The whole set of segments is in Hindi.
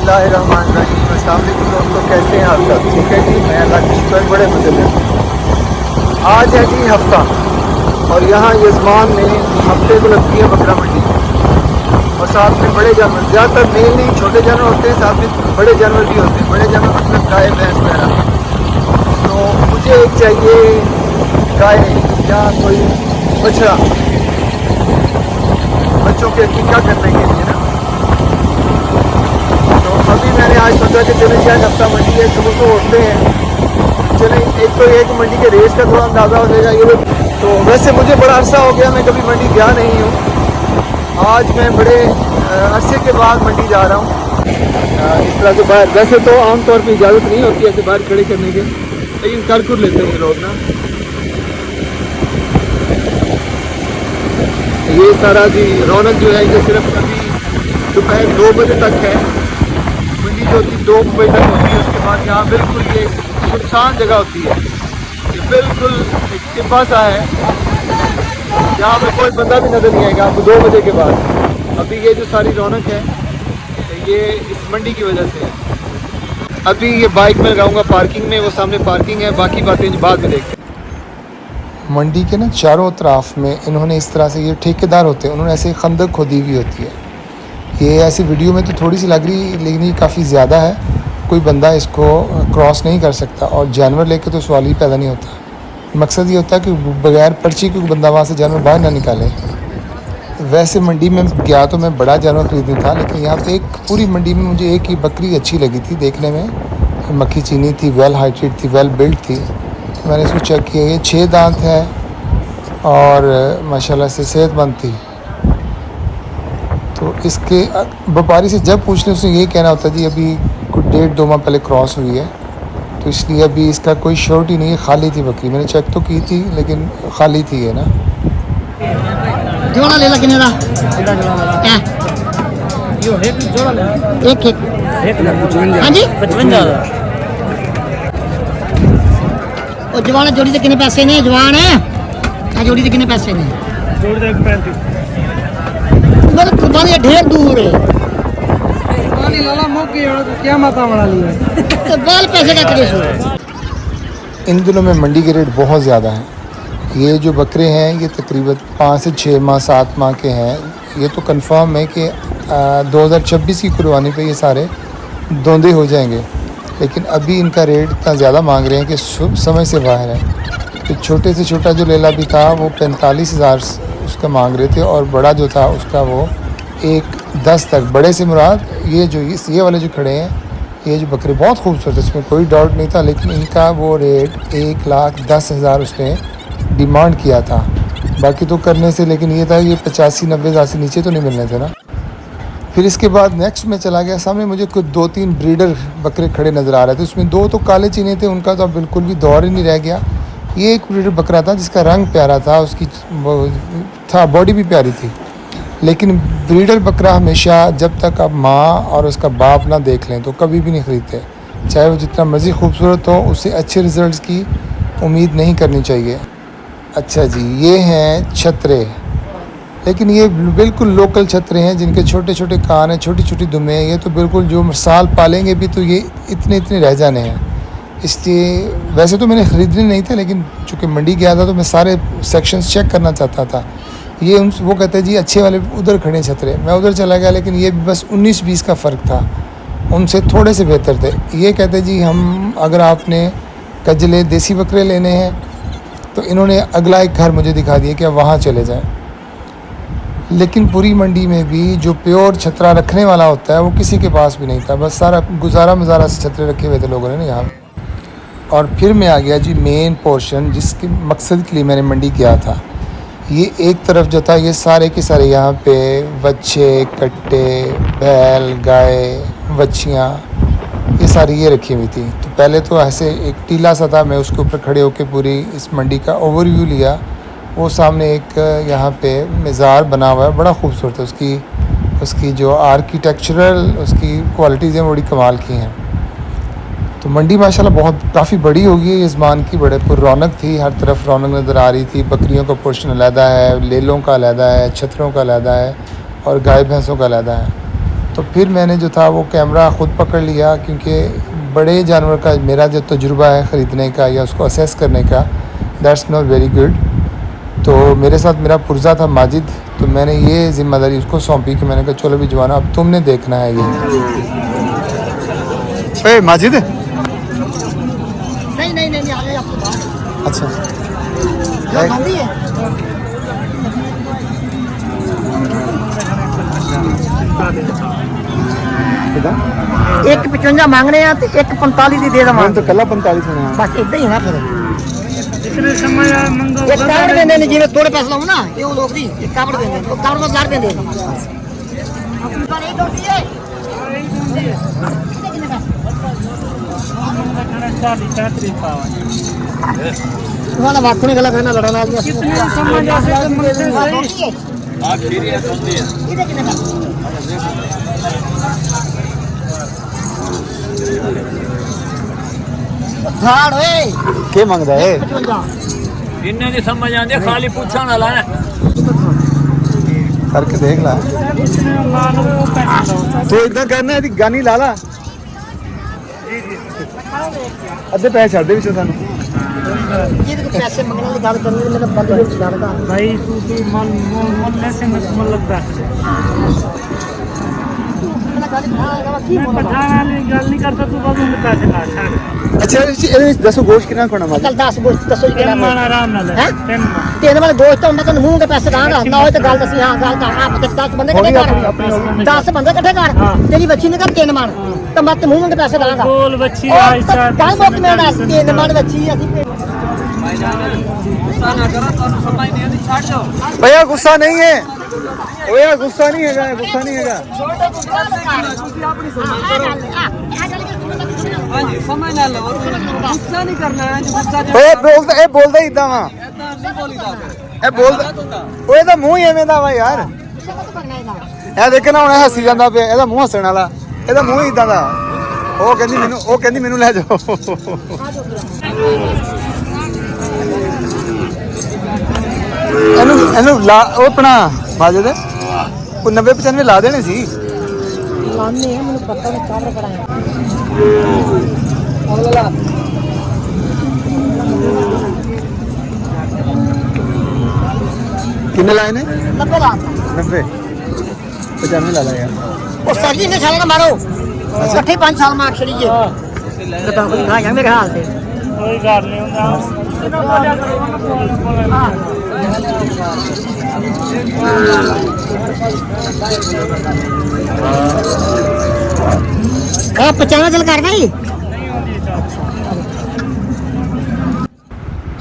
बिस्मिल्लाहिर्रहमानिर्रहीम। अस्सलाम वालेकुम दोस्तों, कैसे हैं आप सब? ठीक है जी, मैं अल्लाह का शुक्र बड़े मज़े में हूँ। आज है जी हफ्ता और यहाँ यजमान में हफ्ते को लगती है बकरा मंडी और साथ में बड़े जानवर, ज़्यादातर मेल नहीं छोटे जानवर होते हैं, साथ में बड़े जानवर भी होते हैं। बड़े जानवर मतलब गाय भैंस वगैरह। तो मुझे एक चाहिए गाय या कोई बछड़ा बच्चों की अकीका करने के लिए ना। तो अभी मैंने आज सोचा कि चले जाए, हफ्ता मंडी है, सुबह सुबह उठते हैं, चले एक मंडी के रेट का थोड़ा अंदाज़ा हो जाएगा। ये तो वैसे मुझे बड़ा अरसा हो गया, मैं कभी मंडी गया नहीं हूँ। आज मैं बड़े अरसे के बाद मंडी जा रहा हूँ। इस तरह से बाहर, वैसे तो आमतौर पर इजाज़त नहीं होती ऐसे बाहर खड़े करने के, लेकिन कर लेते हैं लोग ना। ये सारा जी रौनक जो है ये सिर्फ अभी दोपहर 2 बजे तक है। मंडी जो होती 2 बजे तक होती है, उसके बाद यहाँ बिल्कुल ये सुनसान जगह होती है। ये बिल्कुल एक टिब्बा सा है, यहाँ पे कोई बंदा भी नज़र नहीं आएगा आपको 2 बजे के बाद। अभी ये जो सारी रौनक है ये इस मंडी की वजह से है। अभी ये बाइक में लगाऊंगा पार्किंग में, वो सामने पार्किंग है, बाकी बातें बाद में देखते हैं। मंडी के ना चारों तरफ में इन्होंने इस तरह से, ये ठेकेदार होते हैं, उन्होंने ऐसे खंदक खोदी हुई होती है। ये ऐसी वीडियो में तो थोड़ी सी लग रही, लेकिन ये काफ़ी ज़्यादा है, कोई बंदा इसको क्रॉस नहीं कर सकता और जानवर लेके तो सवाल ही पैदा नहीं होता। मकसद ये होता है कि बगैर पर्ची के कोई बंदा वहाँ से जानवर बाहर ना निकाले। वैसे मंडी में गया तो मैं बड़ा जानवर ख़रीदना था, लेकिन यहाँ पे एक पूरी मंडी में मुझे एक ही बकरी अच्छी लगी थी देखने में। मक्खी चीनी थी, वेल हाइटेड थी, वेल बिल्ड थी। मैंने इसको चेक किया, ये 6 दांत है और माशाल्लाह से सेहतमंद थी। तो इसके व्यापारी से जब पूछने उसने ये कहना होता जी अभी कुछ 1.5-2 माह पहले क्रॉस हुई है, तो इसलिए अभी इसका कोई श्योरिटी नहीं है, खाली थी बकरी। मैंने चेक तो की थी लेकिन खाली थी है ना। जोड़ा ले ला किने दा क्या यो एक जोड़ा ले एक 55। हां जी 55। और जवान जोड़ी के कितने पैसे ने? जवान है आ जोड़ी के कितने पैसे ने? जोड़ी के 35। मेरे कुर्बानी ढेर दूर है। कुर्बानी लाला मौके क्या माता बना ली है तो बाल पैसे का करेसो। इन दिनों में मंडी के रेट बहुत ज़्यादा हैं। ये जो बकरे हैं ये तकरीबन 5 से 6 माह 7 माह के हैं। ये तो कंफर्म है कि 2026 की कुर्बानी पे ये सारे धोंधे हो जाएंगे, लेकिन अभी इनका रेट इतना ज़्यादा मांग रहे हैं कि समझ से बाहर है। तो छोटे से छोटा जो लेला भी था वो 45,000 उसका मांग रहे थे और बड़ा जो था उसका वो 1,10 तक। बड़े से मुराद ये वाले जो खड़े हैं, ये जो बकरे बहुत खूबसूरत, इसमें कोई डाउट नहीं था, लेकिन इनका वो रेट 1,10,000 उसने डिमांड किया था। बाकी तो करने से, लेकिन ये था ये 85-90 हज़ार से नीचे तो नहीं मिलने थे ना। फिर इसके बाद नेक्स्ट में चला गया, सामने मुझे कुछ 2-3 ब्रीडर बकरे खड़े नज़र आ रहे थे। उसमें 2 तो काले चीने थे, उनका तो बिल्कुल भी दौर ही नहीं रह गया। ये एक ब्रीडर बकरा था जिसका रंग प्यारा था, उसकी बॉडी भी प्यारी थी। लेकिन ब्रीडर बकरा हमेशा जब तक आप माँ और उसका बाप ना देख लें तो कभी भी नहीं ख़रीदते, चाहे वो जितना मर्ज़ी खूबसूरत हो, उससे अच्छे रिज़ल्ट की उम्मीद नहीं करनी चाहिए। अच्छा जी, ये हैं छतरे, लेकिन ये बिल्कुल लोकल छतरे हैं जिनके छोटे छोटे कान हैं, छोटी छोटी दुमें हैं। ये तो बिल्कुल जो साल पालेंगे भी तो ये इतने रह जाने हैं। इसलिए वैसे तो मैंने ख़रीदने नहीं थे, लेकिन चूँकि मंडी गया था तो मैं सारे सेक्शंस चेक करना चाहता था। ये वो कहते हैं जी अच्छे वाले उधर खड़े छतरे, मैं उधर चला गया, लेकिन ये बस 19-20 का फ़र्क था, उनसे थोड़े से बेहतर थे। ये कहते जी हम अगर आपने कजले देसी बकरे लेने हैं तो इन्होंने अगला एक घर मुझे दिखा दिया कि आप वहाँ चले जाएं। लेकिन पूरी मंडी में भी जो प्योर छतरा रखने वाला होता है वो किसी के पास भी नहीं था, बस सारा गुजारा मुजारा से छतरे रखे हुए थे लोगों ने ना यहाँ। और फिर मैं आ गया जी मेन पोर्शन, जिसके मकसद के लिए मैंने मंडी किया था। ये एक तरफ जो था ये सारे के सारे यहाँ पे बच्चे, कट्टे, बैल, गाय, बच्चियाँ, ये सारी ये रखी हुई थी। तो पहले तो ऐसे एक टीला सा था, मैं उसके ऊपर खड़े होकर पूरी इस मंडी का ओवरव्यू लिया। वो सामने एक यहाँ पे मज़ार बना हुआ है, बड़ा खूबसूरत है। उसकी जो आर्किटेक्चरल उसकी क्वालिटीज़ हैं बड़ी कमाल की हैं। तो मंडी माशाल्लाह बहुत काफ़ी बड़ी हो गई है यज़मान की, बड़े पर रौनक थी, हर तरफ रौनक नज़र आ रही थी। बकरियों का पोर्शन अलहदा है, लेलों का अलहदा है, छतरों का अलहदा है और गाय भैंसों का अलहदा है। तो फिर मैंने जो था वो कैमरा ख़ुद पकड़ लिया, क्योंकि बड़े जानवर का मेरा जो तजुर्बा है ख़रीदने का या उसको असेस करने का, दैट्स नॉट वेरी गुड। तो मेरे साथ मेरा पुरजा था माजिद, तो मैंने ये ज़िम्मेदारी उसको सौंपी कि मैंने कहा चलो भी जवाना अब तुमने देखना है ये। ए माजिद, नहीं आ गए आपके पास। अच्छा क्या बंदी है? एक 55 मांग रहे हैं तो एक 45 ही दे दवा। तो कल 45 होना बस इतना ही ना फिर एक कावड़ देंगे ने जिਵੇਂ थोड़े पैसे लाऊं ना ये वो लोग दी एक कावड़ देंगे तो कावड़ में 1000 देंगे। वाला बात नहीं गलत है ना लड़ना आदमी कितने समझ आ सकते आखिरी है सुनती है ये कितने का धाड़ ओए के मांगदा है इन्हें नहीं समझ आते खाली पूछा ना लाए करके देख ला। तो इतना करना है गानी ला ला अद्धे पैसे छड़ दे विच सानू ये तो पैसे मंगने की गल करनी मेरा बंद हो जाता भाई तू मन से मन लगता पठाना गल नहीं करता तू बाबू में पैसे ना छाड़। अच्छा ये दसो गोश्त कितना खाना मार कल 10 गोश्त दसो जी तीन मन आराम नाल हैं तीन वाले गोश्त होंदा तो मुंह के पैसे दांगा ना हो तो गल दसी हां गल का आप 10 बंदे इकट्ठे कर 10 बंदे इकट्ठे कर तेरी बच्ची ने कर 3 मन तो मैं ते मुंह के पैसे दांगा बोल बच्ची आई सर गल मुक में ना 3 मन बच्ची असि गुस्सा ना करो तो समझ नहीं आती छाड़ दो भैया गुस्सा नहीं है भैया गुस्सा नहीं है गुस्सा नहीं है हां जी समझ ना लो गुस्सा नहीं करना है गुस्सा ए बोलदा ही इदा वा नहीं बोलीदा ए बोलदा ओए दा मुंह ही एवें दा वा यार ए देख ना हुणे हੱਸੀ ਜਾਂਦਾ ਪਿਆ ਇਹਦਾ ਮੂੰਹ ਹੱਸਣ ਵਾਲਾ ਇਹਦਾ ਮੂੰਹ ਹੀ ਇਦਾਂ ਦਾ ਉਹ ਕਹਿੰਦੀ ਮੈਨੂੰ ਲੈ ਜਾਓ ਇਹਨੂੰ ਲਾ ਉਹ ਆਪਣਾ ਮਾਜਦ ਉਹ 90 95 ਲਾ ਦੇਣੇ ਸੀ लाने है मैंने पता नहीं कावड़ कराया अगला कितने लाए ने 90 लाख 90 95 ला ला यार ओ सर जी ने साल ना मारो इकट्ठे 5 साल मार छड़ी जे बताओ कोई हां यार मेरे हाल दे कोई गल नहीं हुंदा हां 95 दिल कर गई।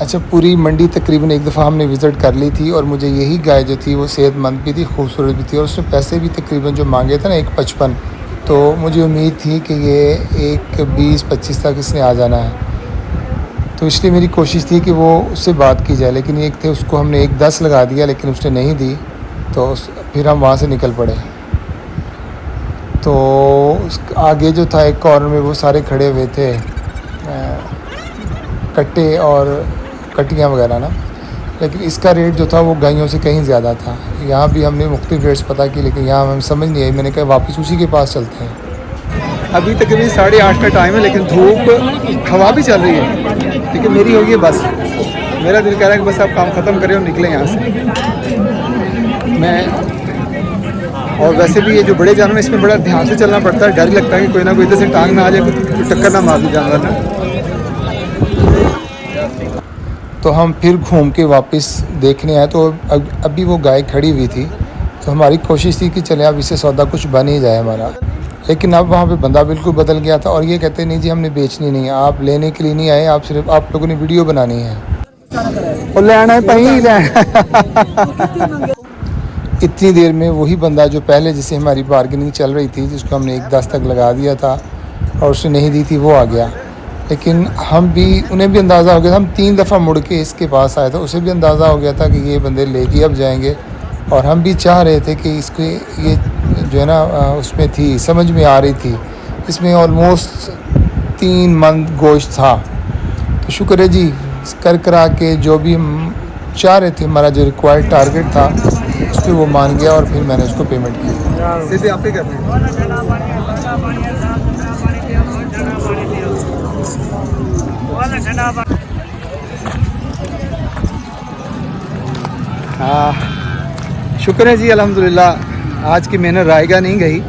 अच्छा पूरी मंडी तकरीबन एक दफ़ा हमने विज़िट कर ली थी और मुझे यही गाय जो थी वो सेहतमंद भी थी, खूबसूरत भी थी और उसने पैसे भी तकरीबन जो मांगे थे ना 155, तो मुझे उम्मीद थी कि ये 120-25 तक इसने आ जाना है। तो इसलिए मेरी कोशिश थी कि वो उससे बात की जाए, लेकिन एक थे उसको हमने 110 लगा दिया लेकिन उसने नहीं दी, तो फिर हम वहाँ से निकल पड़े। तो आगे जो था एक कॉर्नर में वो सारे खड़े हुए थे कट्टे और कटियाँ वगैरह ना, लेकिन इसका रेट जो था वो गायों से कहीं ज़्यादा था। यहाँ भी हमने मुख्तलिफ रेट्स पता की लेकिन यहाँ हमें समझ नहीं आई, मैंने कहा वापस उसी के पास चलते हैं। अभी तकरीबन 8:30 का टाइम है लेकिन धूप हवा भी चल रही है, लेकिन मेरी होगी बस, मेरा दिल कह रहा है कि बस आप काम ख़त्म करें और निकलें यहाँ से। मैं और वैसे भी ये जो बड़े जानवर इसमें बड़ा ध्यान से चलना पड़ता है, डर लगता है कि कोई ना कोई इधर से टांग ना आ जाए, कोई टक्कर ना मार दे जानवर ना। तो हम फिर घूम के वापस देखने आए तो अभी वो गाय खड़ी हुई थी, तो हमारी कोशिश थी कि चले अब इससे सौदा कुछ बन ही जाए हमारा, लेकिन अब वहाँ पे बंदा बिल्कुल बदल गया था और ये कहते नहीं जी हमने बेचनी नहीं है, आप लेने के लिए नहीं आए, आप सिर्फ आप लोगों ने वीडियो बनानी है और लेना है पही लेना। इतनी देर में वही बंदा जो पहले जिसे हमारी बार्गेनिंग चल रही थी, जिसको हमने 110 तक लगा दिया था और उसने नहीं दी थी, वो आ गया। लेकिन हम भी उन्हें भी अंदाज़ा हो गया था, हम 3 दफ़ा मुड़ के इसके पास आए थे, उसे भी अंदाज़ा हो गया था कि ये बंदे लेके अब जाएंगे और हम भी चाह रहे थे कि इसके ये जो है ना उसमें थी, समझ में आ रही थी, इसमें ऑलमोस्ट 3 मन गोश्त था। तो शुक्र है जी कर करा के जो भी हम चाह रहे थे, हमारा जो रिक्वायर्ड टारगेट था उस पर वो मान गया और फिर मैंने उसको पेमेंट की। सीधे आप ही करते हैं। शुक्र है जी अल्हम्दुलिल्लाह, आज की मेहनत रायगा नहीं गई।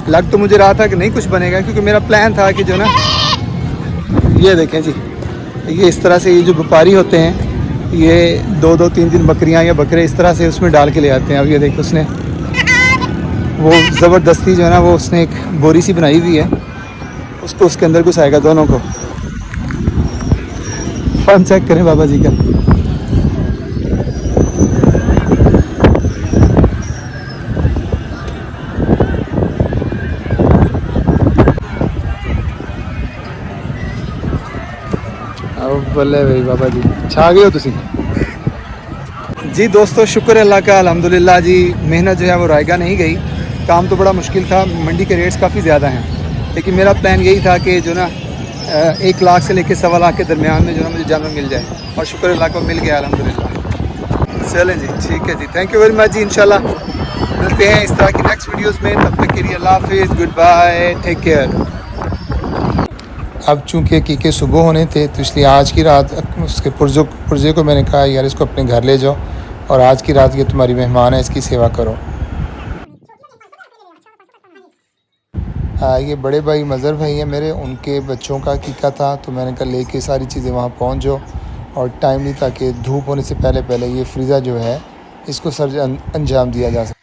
लग तो मुझे रहा था कि नहीं कुछ बनेगा, क्योंकि मेरा प्लान था कि जो ना, ये देखें जी, ये इस तरह से ये जो व्यापारी होते हैं ये 2-2, 3-3 बकरियां या बकरे इस तरह से उसमें डाल के ले आते हैं। अब ये देखो उसने वो ज़बरदस्ती जो है ना, वो उसने एक बोरी सी बनाई हुई है, उसको उसके अंदर घुसाएगा दोनों को। फन चेक करें बाबा जी का। बल्ले भाई बाबा जी छा गए हो तुसी जी। दोस्तों शुक्र है अल्लाह का, अल्हम्दुलिल्लाह जी, मेहनत जो है वो रायगा नहीं गई। काम तो बड़ा मुश्किल था, मंडी के रेट्स काफ़ी ज़्यादा हैं, लेकिन मेरा प्लान यही था कि जो ना 1 लाख से लेकर 1.25 लाख के दरमियान में जो ना मुझे जानवर मिल जाए, और शुक्र अल्लाह को मिल गया अल्हम्दुलिल्लाह। चलें जी, ठीक है जी, थैंक यू वेरी मच जी। इंशाल्लाह मिलते हैं इस तरह की नेक्स्ट वीडियोज़ में, तब तक के लिए अल्लाह हाफिज़, गुड बाय, टेक केयर। अब चूँकि कीके सुबह होने थे, तो इसलिए आज की रात उसके पुर्जे को मैंने कहा यार इसको अपने घर ले जाओ, और आज की रात ये तुम्हारी मेहमान है, इसकी सेवा करो। ये बड़े भाई मज़हर भाई हैं मेरे, उनके बच्चों का कीका था, तो मैंने कहा लेके सारी चीज़ें वहाँ पहुँच जाओ, और टाइम नहीं था कि धूप होने से पहले पहले ये फ्रीज़ा जो है इसको अंजाम दिया जा सके।